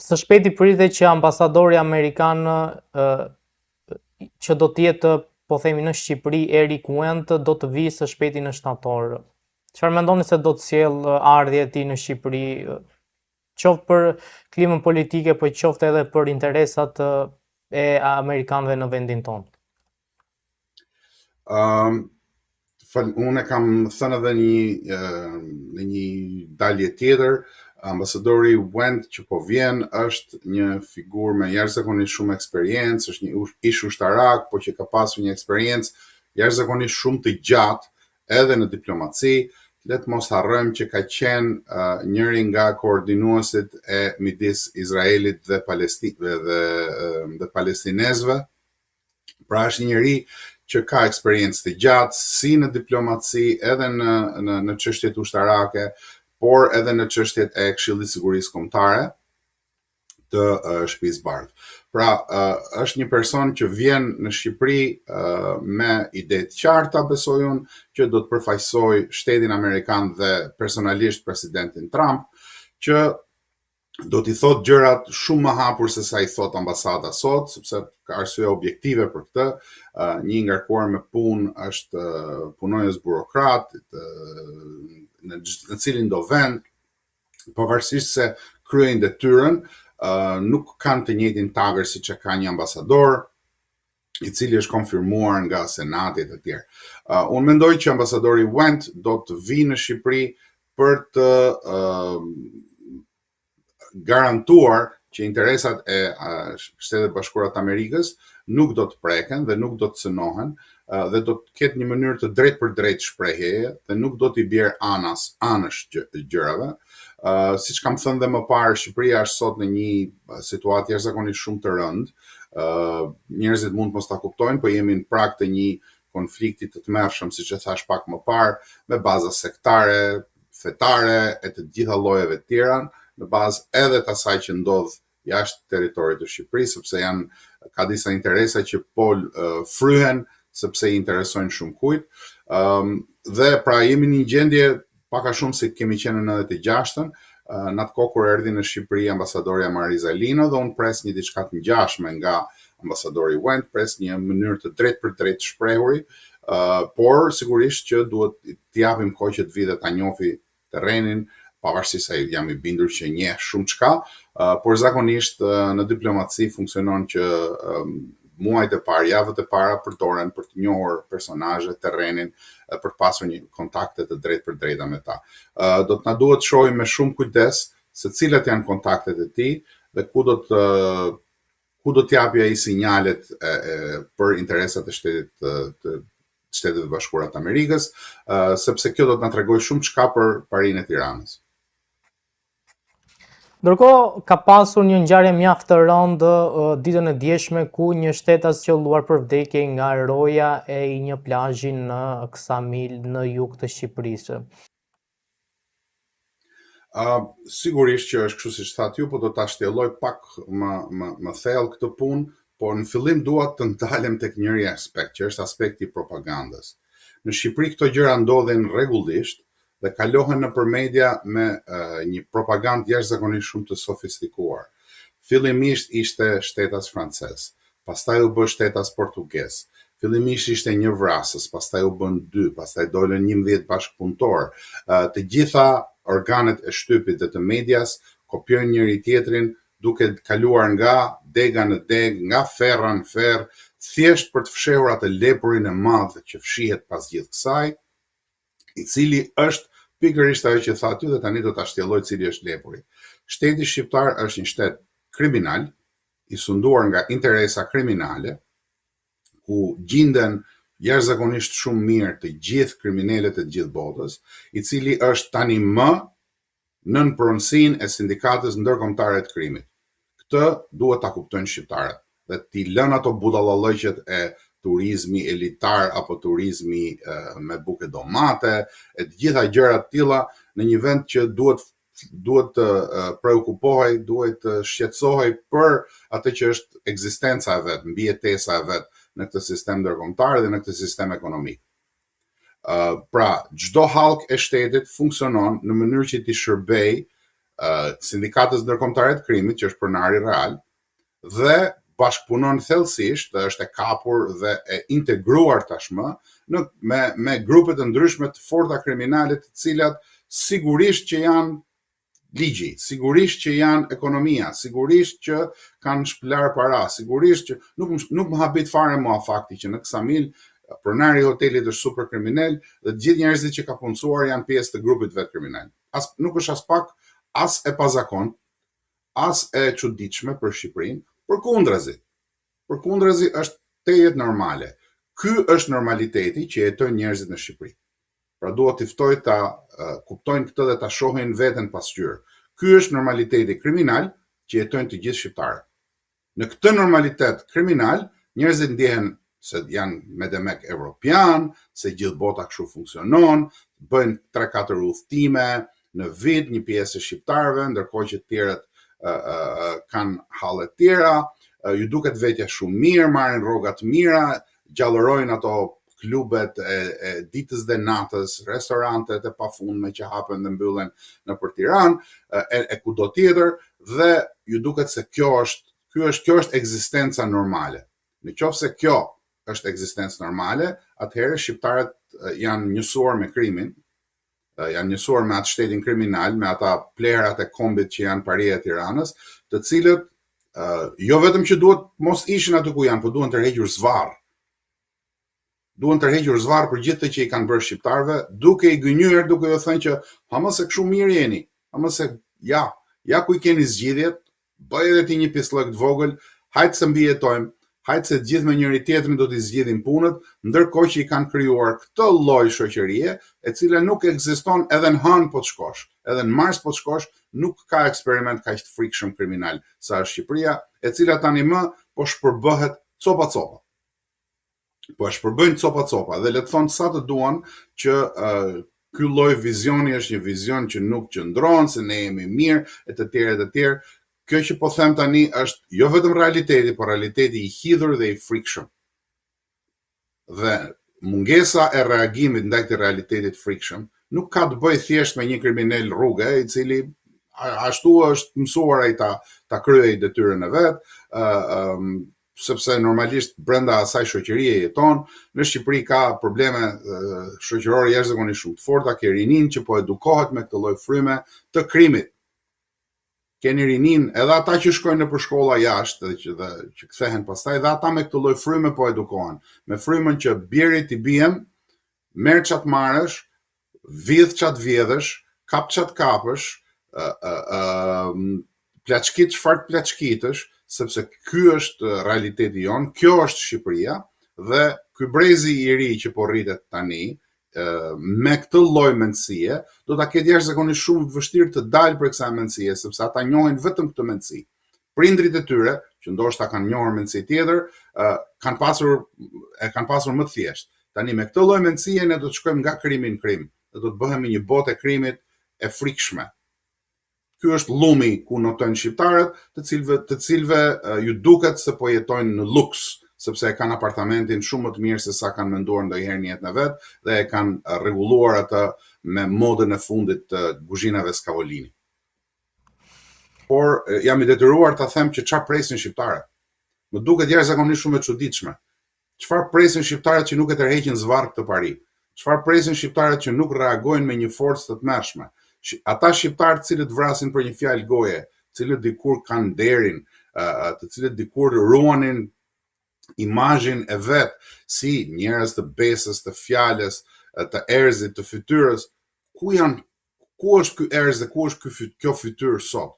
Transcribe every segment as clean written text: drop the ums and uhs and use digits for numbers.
Së shpejti pritet që ambasadori amerikan që do të jetë, po themi, në Shqipëri, Eric Wendt, do të vijë së shpejti në shtator. Çfarë mendoni se do të sjell ardhja e tij në Shqipëri, qoftë për klimën politike, po qoftë edhe për interesat e amerikanëve në vendin tonë? Unë kam thënë edhe në një dalje tjetër, ambasadori Wendt që po vjen është një figurë me jashtëzakonisht shumë eksperiencë, është një ish ushtarak, po që ka pasur një eksperiencë jashtëzakonisht shumë të gjatë edhe në diplomaci. Le të mos harrojmë që ka qenë njëri nga koordinuesit e midis Izraelit dhe palestinezëve. Pra është njëri që ka eksperiencë të gjatë si në diplomaci edhe në çështjet ushtarake, por edhe në çështjet e Këshillit të Sigurisë Kombëtare të Shtëpisë Bardhë. Pra, është një person që vjen në Shqipëri me ide të qarta, besoj unë, që do të përfaqësoj shtetin amerikan dhe personalisht presidentin Trump, që do t'i thot gjërat shumë më hapur se sa i thot ambasada sot, sepse ka arsye objektive për këtë. Një ngarkuar me punë është punonjës burokrat në cilin do vend, pavarësisht se kryejnë detyrën, nuk kanë të njëjtin tagër siç e ka një ambasador, i cili është konfirmuar nga Senati e tjerë. Unë mendoj që ambasadori Wendt do të vijë në Shqipëri për të garantuar që interesat e Shtetit Bashkuar të Amerikës nuk do të preken dhe nuk do të cënohen, dhe do të ketë një mënyrë të drejtë për drejtë shprehjeje dhe nuk do t'i bjerë anësh gjërave. Siç kam thënë dhe më parë, Shqipëria është sot në një situatë jashtëzakonisht shumë të rëndë. Njerëzit mund mos ta kuptojnë, po jemi në prag të një konflikti të tmerrshëm, siç e thash pak më parë, me baza sektare, fetare e të gjitha llojeve të tjera, në bazë edhe të asaj që ndodh jashtë territorit të Shqipërisë, sepse ka disa interesa që fryhen sepse i interesojnë shumë kujt. Dhe pra jemi në një gjendje pak a shumë si kemi qenë në 96-ën, në atë kohë kur erdhi në Shqipëri ambasadorja Marisa Lino, dhe unë pres një diçka të ngjashme nga ambasadori Wendt, pres një mënyrë të drejtë për drejtë shprehuri, por sigurisht që duhet t'i japim kohë që të vi dhe ta njohë terrenin, pavarësisht se jam i bindur që njeh shumë çka, por zakonisht në diplomaci funksionon që muajt e parë, javët e para përdoren për të njohur personazhet, terrenin, për të pasur një kontakte të drejtë për drejta me ta. Do të na duhet shohim me shumë kujdes se cilat janë kontaktet e tij dhe ku do t'japi ai sinjalet për interesat e Shtetit Bashkuar të Amerikës, sepse kjo do të na tregojë shumë çka për parinë e Tiranës. Ndërkohë, ka pasur një ngjarje mjaft të rëndë ditën e djeshme ku një shtetas qelluar për vdekje nga roja e një plazhi në Ksamil në jug të Shqipërisë. Sigurisht që është kështu siç thatë ju, po do ta shtjelloj pak më thellë këtë punë, por në fillim dua të ndalem tek njëri aspekt, që është aspekti i propagandës. Në Shqipëri këto gjëra ndodhin rregullisht dhe kalohen nëpër media me një propagandë jashtëzakonisht shumë të sofistikuar. Fillimisht ishte shtetas francez, pastaj u bë shtetas portugez. Fillimisht ishte një vrasës, pastaj u bën 2, pastaj dolën 11 bashkëpunëtor. Të gjitha organet e shtypit dhe të medias kopjojnë njëri tjetrin duke kaluar nga dega në deg, nga ferra në ferr, thjesht për të fshehur atë lepurin e madh që fshihet pas gjithë kësaj, i cili është pikërisht ajo që thatë ju, dhe tani do ta shtjelloj cili është lepuri. Shteti shqiptar është një shtet kriminal, i sunduar nga interesa kriminale, ku gjenden jashtëzakonisht shumë mirë të gjithë kriminalet e gjithë botës, i cili është tani më nën pronësinë e sindikatës ndërkombëtare të krimit. Këtë duhet ta kuptojnë shqiptarët dhe t'i lënë ato budallallëqet e turizmi elitar apo turizmi me buke domate, e të gjitha gjërat tilla në një vend që duhet të preokupohej, duhet të shqetësohej për atë që është ekzistenca e vet, mbijetesa e vet në këtë sistem ndërkombëtar dhe në këtë sistem ekonomik. Pra, çdo hallk e shtetit funksionon në mënyrë që t'i shërbej Sindikatës Ndërkombëtare të Krimit, që është pronari real, dhe bashkëpunon thellësisht, dhe është e kapur dhe e integruar tashmë me grupe të ndryshme të forta kriminale, të cilat sigurisht që janë ligji, sigurisht që janë ekonomia, sigurisht që kanë shpëlar para, sigurisht që nuk më habit fare mua fakti që në Ksamil pronari i hotelit është super kriminal dhe të gjithë njerëzit që ka punësuar janë pjesë të grupit vet kriminal. Nuk është as pak as e pazakont, as e çuditshme për Shqipërinë, përkundrazi është tejet normale. Ky është normaliteti që jetojnë njerëzit në Shqipëri. Pra duhet t'i ftoj ta kuptojnë këtë dhe ta shohin veten pasqyrë. Ky është normaliteti kriminal që jetojnë të gjithë shqiptarët. Në këtë normalitet kriminal, njerëzit ndjehen se janë me demek evropian, se gjithë bota kështu funksionon, bëjnë 3-4 udhëtime në vit, një pjesë e shqiptarëve, ndërkohë që të tjerët kanë halle të tjera, ju duket vetja shumë mirë, marrin rroga të mira, gjallërojnë ato klubet e ditës dhe natës, restorantet e pafundme që hapen dhe mbyllen nëpër Tiranë, e kudo tjetër, dhe ju duket se kjo është ekzistenca normale. Në qoftë se kjo është ekzistencë normale, atëherë shqiptarët janë njësuar me krimin, janë njësuar me atë shtetin kriminal, me ata plerat e kombit që janë paria e Tiranës, të cilët jo vetëm që duhet mos ishin aty ku janë, por duhen të rregjur zvarr. Duhen të rregjur zvarr për gjithë që i kanë bërë shqiptarëve, duke i gënyer, duke ju thënë që ama se kështu mirë jeni, ama se ja ku i keni zgjidhjet, bëj edhe ti një pislëk të vogël, hajtë se mbijetojmë, hajtë se gjithë me njëri tjetrin do t'i zgjidhin punët, ndërkohë që i kanë krijuar këtë lloj shoqërie, e cila nuk ekziston edhe në Hënë po të shkosh, edhe në Mars po të shkosh, nuk ka eksperiment kaq të frikshëm kriminal sa është Shqipëria, e cila tani më po shpërbëhet copa-copa. Po e shpërbëjnë copa-copa dhe le të thonë sa të duan që ky lloj vizioni është një vizion që nuk qëndron, se ne jemi mirë, e të tjerë. Kjo që po them tani është jo vetëm realiteti, por realiteti i hidhur dhe i frikshëm. Dhe mungesa e reagimit ndaj këtij realitetit frikshëm nuk ka të bëjë thjesht me një kriminal rruge, i cili ashtu është mësuar ai ta kryej detyrën e vet, sepse normalisht brenda asaj shoqërie jeton. Në Shqipëri ka probleme shoqërore jashtëzakonisht shumë të forta, ke rinin që po edukohet me këtë lloj fryme të krimit. Keni rinin edhe ata që shkojnë nëpër shkolla jashtë dhe që kthehen pastaj, dhe ata me këtë lloj fryme po edukohen. Me frymën që bjerit t'i bien, merr çat marrësh, vidh çat vjedhësh, kap çat kapësh, plaçkit çfarë plaçkitësh, sepse ky është realiteti jon, kjo është Shqipëria, dhe ky brezi i ri që po rritet tani, me këtë lloj mendësie, do ta ketë jashtëzakonisht shumë vështirë të dalë për kësaj mendësie, sepse ata njohin vetëm këtë mendësi. Prindrit e tyre, që ndoshta kanë njohur mendësi tjetër, kanë pasur më të thjeshtë. Tani me këtë lloj mendësie ne do të shkojmë nga krimi në krim, dhe do të bëhemi një botë e krimit e frikshme. Ky është llumi ku notojnë shqiptarët, të cilëve ju duket se po jetojnë në luks, sepse e kanë apartamentin shumë më të mirë se sa kanë menduar ndonjëherë në jetën e vet, dhe e kanë rregulluar atë me modën e fundit të kuzhinave Scavolini. Por jam i detyruar ta them që çfarë presin shqiptarët. Më duket jashtëzakonisht shumë e çuditshme. Çfarë presin shqiptarët që nuk e tërheqin zvarr këtë pari? Çfarë presin shqiptarët që nuk reagojnë me një forcë të tmerrshme? Ata shqiptarë të cilët vrasin për një fjalë goje, të cilët dikur kanë derin, të cilët dikur ruanin imazhin e vet si njerëz të besës, të fjalës, të erzit, të fytyrës, ku janë? Ku është ky erz dhe ku është kjo fytyrë sot?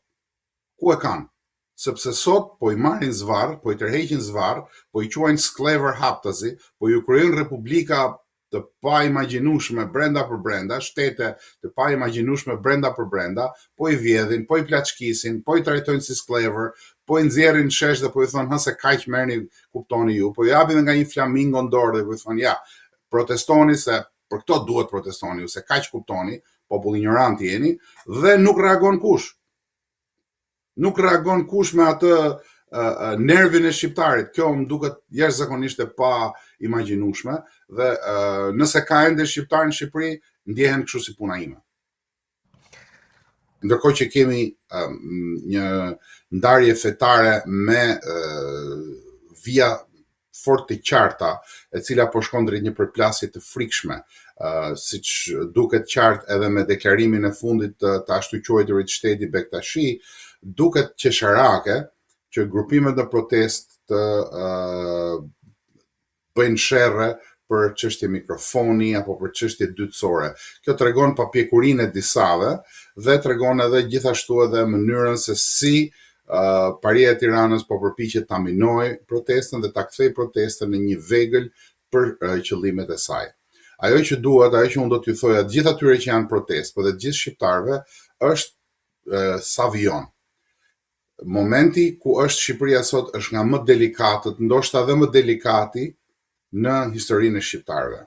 Ku e kanë? Sepse sot po i marrin zvarr, po i tërheqin zvarr, po i quajnë sklever haptazi, po ju krijojnë republika të pa imagjinueshme brenda për brenda, shtete të pa imagjinueshme brenda për brenda, po i vjedhin, po i plaçkisin, po i trajtojnë si sklever, po i nxjerrin shesh dhe po i thonë se kaq merrni, kuptoni ju, po i japin nga një flamingo në dorë dhe po i thonë ja, protestoni se për këto duhet protestoni, se kaq kuptoni, popull ignorant jeni, dhe nuk reagon kush. Nuk reagon kush me atë nervin e shqiptarit. Kjo më duket jashtëzakonisht e pa imagjinueshme, dhe nëse ka ende shqiptar në Shqipëri, ndjehen kështu si puna ime. ndërkohë që kemi një ndarje fetare me vija fort të qarta, e cila po shkon drejt një përplasje të frikshme, siç duket qartë edhe me deklarimin e fundit të ashtu quajturit shteti Bektashi, duket qesharake që grupimet në protest të bëjnë sherrë për çështje mikrofoni apo për çështje dytësore. Kjo tregon papjekurinë e disave dhe tregon edhe gjithashtu edhe mënyrën se si Paria e Tiranës po përpiqet ta minojë protestën dhe ta kthejë protestën në një vegël për qëllimet e saj. Ajo që duhet, ajo që unë do t'ju thoja të gjithë atyre që janë protestë, por dhe të gjithë shqiptarëve, është sa vijon. Momenti ku është Shqipëria sot është nga më delikatët, ndoshta edhe më delikati në historinë e shqiptarëve.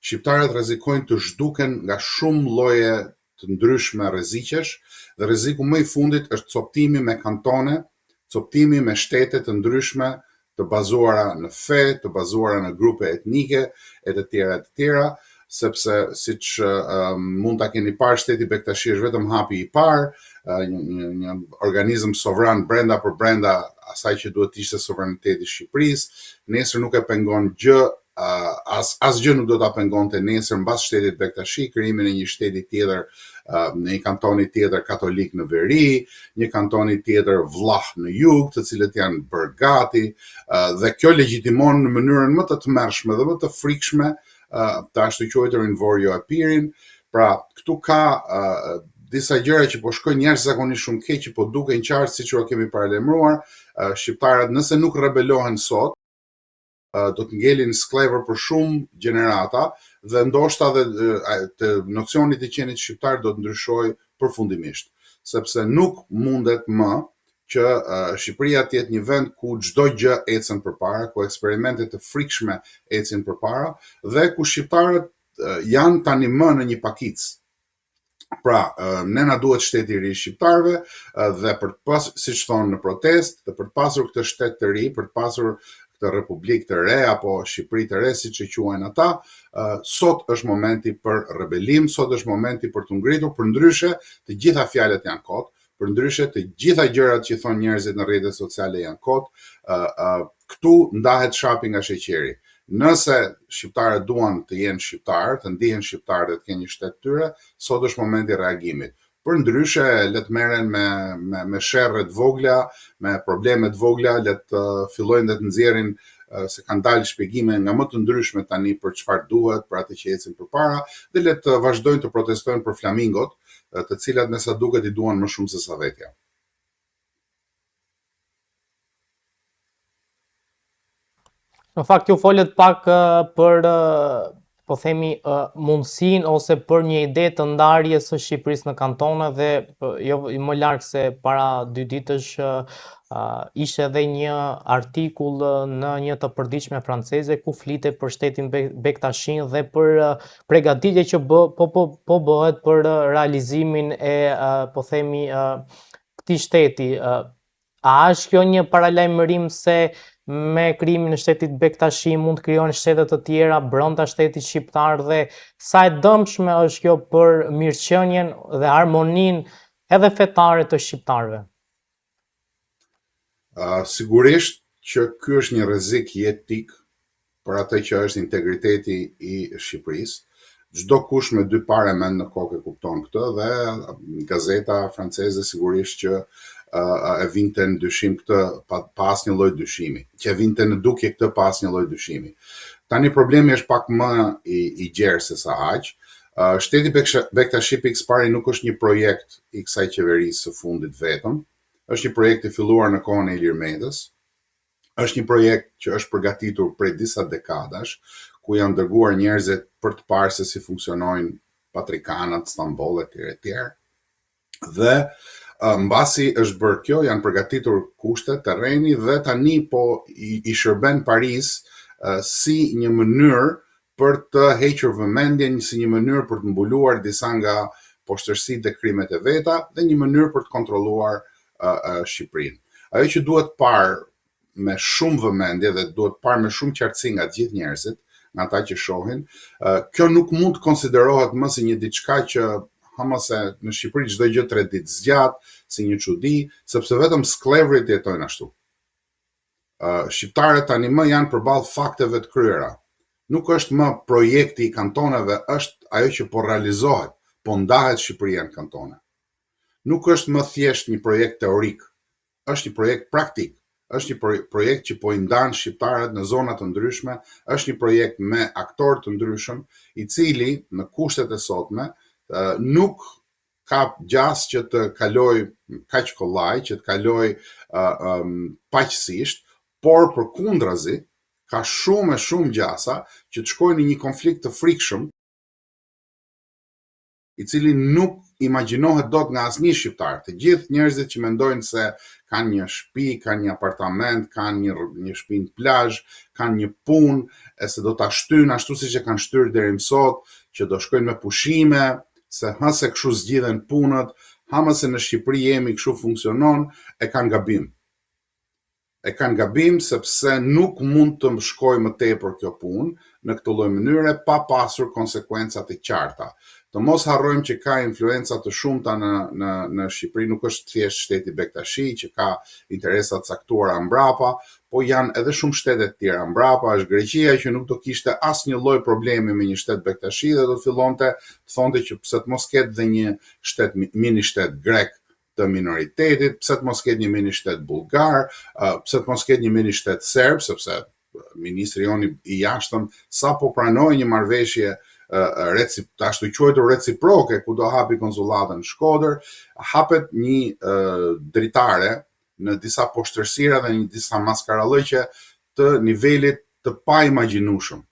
Shqiptarët rrezikojnë të zhduken nga shumë lloje të ndryshme rreziqesh dhe rreziku më i fundit është coptimi me kantone, coptimi me shtete të ndryshme të bazuara në fe, të bazuara në grupe etnike e të tjera, sepse siç mund ta keni parë, shteti Bektashi është vetëm hapi i parë, një organizëm sovran brenda për brenda asaj që duhet të ishte sovraniteti i Shqipërisë. Nesër nuk e pengon gjë, asgjë nuk do ta pengonte nesër mbas shtetit Bektashi, krijimin e një shteti tjetër, në një kantoni tjetër katolik në veri, një kantoni tjetër vllah në jug, të cilët janë bërë gati, dhe kjo legjitimon në mënyrën më të tmerrshme dhe më të frikshme të ashtu quajturin Vorjo e Pirin. Pra, këtu ka disa gjëra që po shkojnë jashtëzakonisht shumë keq, që po duken qartë siç u kemi paralajmëruar. Shqiptarët nëse nuk rebelohen sot, do të ngelin sklever për shumë gjenerata dhe ndoshta dhe nocioni i qenit shqiptar do të ndryshojë përfundimisht, sepse nuk mundet më që Shqipëria të jetë një vend ku çdo gjë ecën përpara, ku eksperimente të frikshme ecin përpara dhe ku shqiptarët janë tani më në një pakicë. Pra, ne na duhet shteti i ri shqiptarëve dhe për të pasur, siç thonë në protestë, dhe për të pasur këtë shtet të ri, për të pasur këtë republikë të re apo Shqipëri të re, siç e quajnë ata, sot është momenti për rebelim, sot është momenti për të ngritur, përndryshe të gjitha fjalët janë kot, përndryshe të gjitha gjërat që thonë njerëzit në rrjetet sociale janë kot, këtu ndahet shapi nga sheqeri. Nëse shqiptarët duan të jenë shqiptarë, të ndihen shqiptarë dhe të kenë një shtet tyre, sot është momenti i reagimit. Përndryshe, le të merren me sherrë të vogla, me probleme të vogla, le të fillojnë dhe të nxjerrin se kanë dalë shpjegime nga më të ndryshme tani për çfarë duhet, për atë që ecin përpara, dhe le të vazhdojnë të protestojnë për flamingot, të cilat me sa duket i duan më shumë se sa vetja. Në fakt, ju folët pak për, po themi, mundësin ose për një ide të ndarjes së Shqipërisë në kantone dhe jo më larg se para 2 ditësh ishte edhe një artikull në një të përditshme franceze ku flite për shtetin Bektashin dhe për përgatitje që po bëhet për realizimin e, po themi, këtij shteti. A është kjo një paralajmërim se me krijimin e shtetit Bektashi mund të krijohen shtete të tjera brenda shtetit shqiptar dhe sa e dëmshme është kjo për mirëqenien dhe harmoninë edhe fetare të shqiptarëve? Sigurisht që ky është një rrezik jetik për atë që është integriteti i Shqipërisë. Çdo kush me 2 parë mend në kokë kupton këtë dhe gazeta franceze sigurisht që e vinte në dyshim këtë pa asnjë lloj dyshimi, që e vinte në dukje këtë pa asnjë lloj dyshimi. Tani problemi është pak më i gjerë se sa aq. Shteti Bektashi pikëpari nuk është një projekt i kësaj qeverisë së fundit vetëm, është një projekt i filluar në kohën e Ilir Mendës, është një projekt që është përgatitur prej disa dekadash, ku janë dërguar njerëzit për të parë se si funksionojnë patrikanat, Stamboll etj. Dhe mbasi është bërë kjo, janë përgatitur kushtet, terreni dhe tani po i shërben Paris si një mënyrë për të hequr vëmendjen, si një mënyrë për të mbuluar disa nga poshtërsitë dhe krimet e veta dhe një mënyrë për të kontrolluar Shqipërinë. Ajo që duhet parë me shumë vëmendje dhe duhet parë me shumë qartësi nga të gjithë njerëzit, nga ata që shohin, kjo nuk mund të konsiderohet më si një diçka që ama se në Shqipëri çdo gjë 3 ditë zgjat, si një çudi, sepse vetëm sklevrit jetojnë ashtu. Shqiptarët tani më janë përballë fakteve të kryera. Nuk është më projekti i kantoneve, është ajo që po realizohet, po ndahet Shqipëria në kantone. Nuk është më thjesht një projekt teorik, është një projekt praktik, është një projekt që po i ndan shqiptarët në zona të ndryshme, është një projekt me aktorë të ndryshëm, i cili në kushtet e sotme nuk ka gjas që të kaloj kaq kollaj, që të kaloj paqësisht, por përkundrazi ka shumë gjasa që të shkojnë në një konflikt të frikshëm, i cili nuk imagjinohet dot nga asnjë shqiptar. Të gjithë njerëzit që mendojnë se kanë një shtëpi, kanë një apartament, kanë një shtëpi në plazh, kanë një punë, e se do ta shtyjnë ashtu siç e kanë shtyrë deri më sot, që do shkojnë me pushime, se se kështu zgjidhen punët, se në Shqipëri jemi kështu funksionon, e kanë gabim. E kanë gabim sepse nuk mund të shkojë më tepër kjo punë në këtë lloj mënyre pa pasur konsekwenca të qarta. Të mos harrojmë që ka influenca të shumta në Shqipëri, nuk është thjesht shteti Bektashi që ka interesa të caktuara mbrapa, po janë edhe shumë shtete të tjera mbrapa, është Greqia që nuk do kishte asnjë lloj problemi me një shtet Bektashi dhe do të fillonte të thonte që pse të mos ketë dhe një shtet mini shtet grek të minoritetit, pse të mos ketë një mini shtet bullgar, pse të mos ketë një mini shtet serb, sepse ministri joni i jashtëm sapo pranoi një marrëveshje ashtu quajtur reciproke, ku do hapi konsullatën në Shkodër, hapet një dritare në disa poshtërsira dhe një disa maskarallëqe të nivelit të paimagjinueshëm.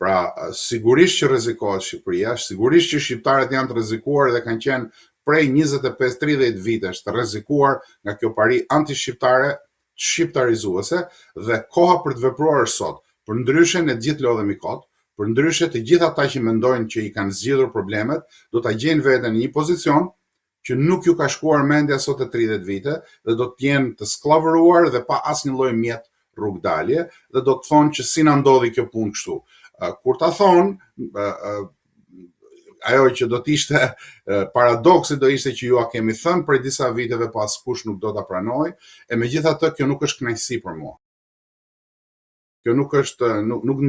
Pra, sigurisht që rrezikohet Shqipëria, sigurisht që shqiptarët janë të rrezikuar dhe kanë qenë prej 25-30 vitesh të rrezikuar nga kjo pari anti-shqiptare, shqiptarizuese, dhe koha për të vepruar është sot. Përndryshe ne gjithë lodhemi kot, përndryshe të gjithë ata që mendojnë që i kanë zgjidhur problemet, do ta gjejnë veten në një pozicion që nuk ju ka shkuar mendja sot e 30 vite dhe do të jenë të skllavëruar dhe pa asnjë lloj mjet rrugdalje dhe do të thonë që si na ndodhi kjo punë kështu. Kur ta thonë, ajo që do të ishte paradoksi do ishte që ju a kemi thënë prej disa viteve, po askush nuk do ta pranoj, e megjithatë kjo nuk është kënaqësi për mua. Kjo nuk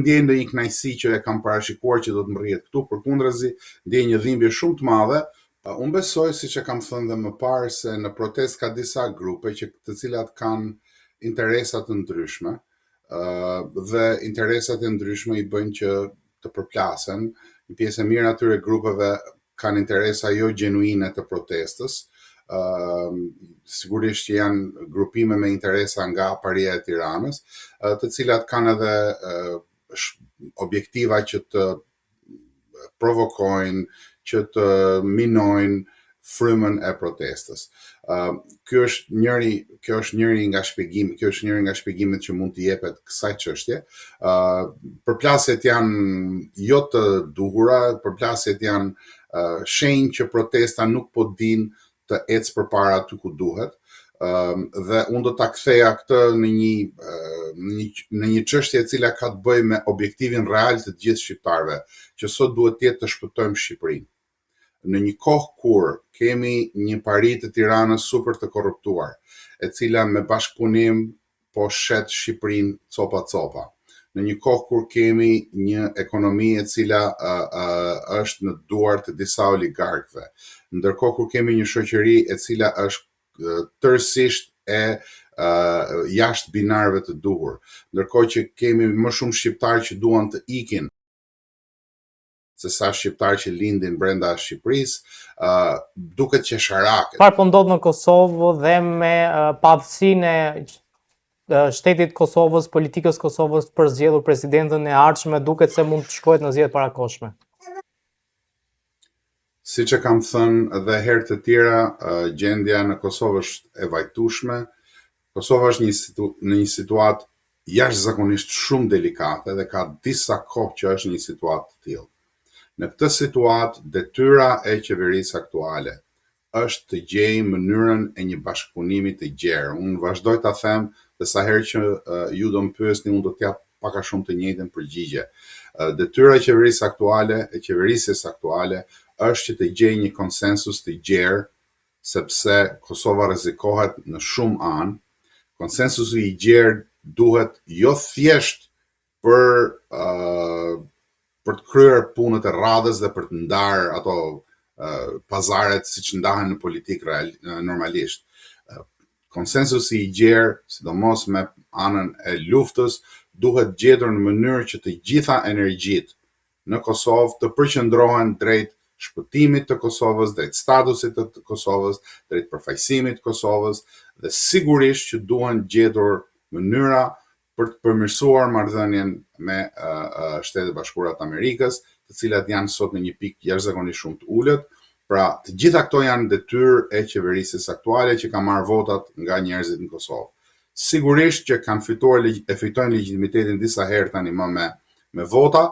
ndjej ndonjë kënaqësi që e kam parashikuar që do të më rrihet këtu, përkundrazi ndjej një dhimbje shumë të madhe. Unë besoj, siç e kam thënë dhe më parë, se në protestë ka disa grupe të cilat kanë interesa të ndryshme, dhe interesat e ndryshme i bëjnë që të përplasen. Një pjesë e mirë atyre grupeve kanë interesa jo gjenuine të protestës. Sigurisht që janë grupime me interesa nga paria e Tiranës, të cilat kanë edhe objektiva që të provokojnë, që të minojnë frymën e protestës. Kjo është njëri nga shpjegimet që mund të jepet kësaj çështje. Përplasjet janë jo të duhura, përplasjet janë shenjë që protesta nuk po din të ecë përpara aty ku duhet, dhe unë do ta ktheja këtë në një çështje e cila ka të bëjë me objektivin real të gjithë shqiptarëve, që sot duhet të jetë të shpëtojmë Shqipërinë. Në një kohë kur kemi një pari të Tiranës super të korruptuar, e cila me bashkëpunim po shet Shqipërinë copa. Në një kohë kur kemi një ekonomi e cila është në duar të disa oligarkëve, ndërkohë kur kemi një shoqëri e cila është tërësisht jashtë binarëve të duhur, ndërkohë që kemi më shumë shqiptarë që duan të ikin se sa shqiptarë që lindin brenda Shqipërisë, duket qesharake. Çfarë po ndodh në Kosovë dhe me pavësinë e shtetit Kosovës, politikës Kosovës për zgjedhur presidentën e ardhshme, duket se mund të shkohet në zgjedhje parakohshme. Siç e kam thënë edhe herë të tjera, gjendja në Kosovë është e vajtueshme. Kosova është në një situatë jashtëzakonisht shumë delikate dhe ka disa kohë që është një situatë të tillë. Në këtë situatë, detyra e qeverisë aktuale është të gjejë mënyrën e një bashkëpunimi të gjerë. Unë vazhdoj ta them dhe sa herë që ju do më pyesni, unë do t'jap pak a shumë të njëjtën përgjigje. Detyra e qeverisë aktuale, e qeverisjes aktuale, është që të gjejë një konsensus të gjerë, sepse Kosova rrezikohet në shumë anë. Konsensusi i gjerë duhet jo thjesht për të kryer punët e radhës dhe për të ndarë ato pazaret siç ndahen në politikë normalisht. Konsensusi i gjerë, sidomos me anën e luftës, duhet gjetur në mënyrë që të gjitha energjitë në Kosovë të përqendrohen drejt shpëtimit të Kosovës, drejt statusit të Kosovës, drejt përfaqësimit të Kosovës, dhe sigurisht që duhen gjetur mënyra për të përmirësuar marrëdhënien me Shtetet Bashkuara të Amerikës, të cilat janë sot në një pikë jashtëzakonisht shumë të ulët. Pra, të gjitha këto janë detyrë e qeverisjes aktuale që ka marrë votat nga njerëzit në Kosovë. Sigurisht që kanë fitojnë legitimitetin disa herë tani më me vota,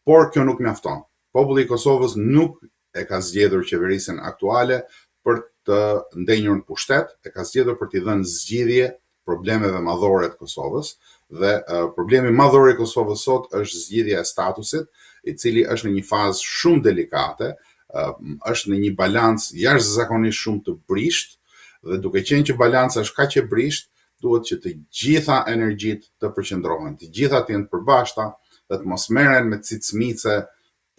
por kjo nuk mjafton. Populli i Kosovës nuk e ka zgjedhur qeverisjen aktuale për të ndenjur në pushtet, e ka zgjedhur për t'i dhënë zgjidhje problemeve madhore të Kosovës, dhe problemi madhor i Kosovës sot është zgjidhja e statusit, i cili është në një fazë shumë delikate, është në një balancë jashtëzakonisht shumë të brisht, dhe duke qenë që balanca është kaq e brisht, duhet që të gjitha energjitë të përqendrohen, të gjitha të jenë të përbashkëta dhe të mos merren me cicmice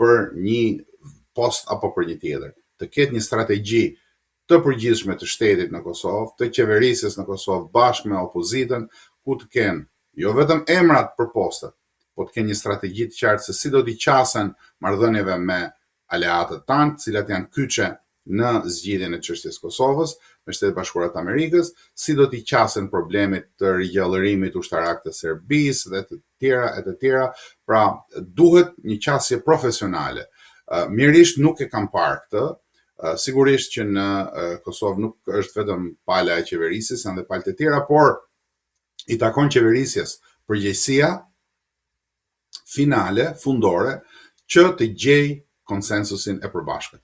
për një post apo për një tjetër. Të ketë një strategji të përgjithshme të shtetit në Kosovë, të qeverisjes në Kosovë bashkë me opozitën, ku të kenë jo vetëm emrat për postet, po të kenë një strategji të qartë se si do t'i qasen marrëdhënieve me aleatët tanë, të cilat janë kyçe në zgjidhjen e çështjes Kosovës me Shtetet Bashkuara të Amerikës, si do t'i qasen problemit të rigjallërimit ushtarak të Serbisë dhe të tjera. Pra, duhet një qasje profesionale. Mirërisht nuk e kam parë këtë. Sigurisht që në Kosovë nuk është vetëm pala e qeverisjes, janë dhe palët e tjera, por i takon qeverisjes përgjegjësia finale, fundore, që të gjej konsensusin e përbashkët.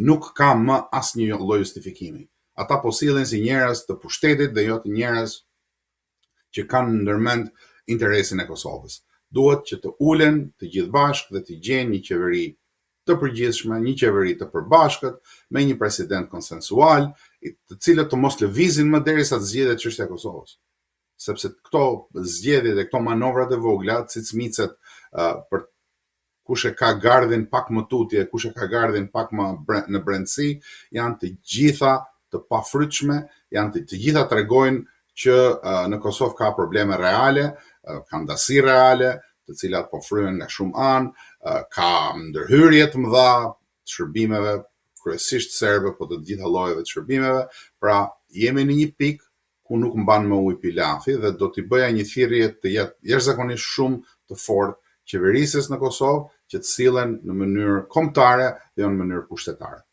Nuk ka më asnjë lloj justifikimi. Ata po sillen si njerëz të pushtetit dhe jo të njerëz që kanë ndërmend interesin e Kosovës. Duhet që të ulen të gjithë bashkë dhe të gjejnë një qeveri të përgjithshme, një qeveri të përbashkët, me një president konsensual, të cilët të mos lëvizin më derisa të zgjidhet çështja e Kosovës. Sepse këto zgjedhje dhe këto manovrat e vogla, cicmicet për kush e ka gardhin pak më tutje, kush e ka gardhin pak më në brendësi, janë të gjitha të pafrytshme, janë të gjitha tregojnë që në Kosovë ka probleme reale, ka ndasi reale, të cilat po fryen nga shumë anë, ka ndërhyrje të mëdha të shërbimeve, kryesisht serbe, po të gjitha llojeve të shërbimeve. Pra, jemi në një pikë ku nuk mban më ujë pilafi dhe do t'i bëja një thirrje të jashtëzakonisht shumë të fortë qeverisjes në Kosovë që të sillen në mënyrë kombëtare dhe jo në mënyrë pushtetare.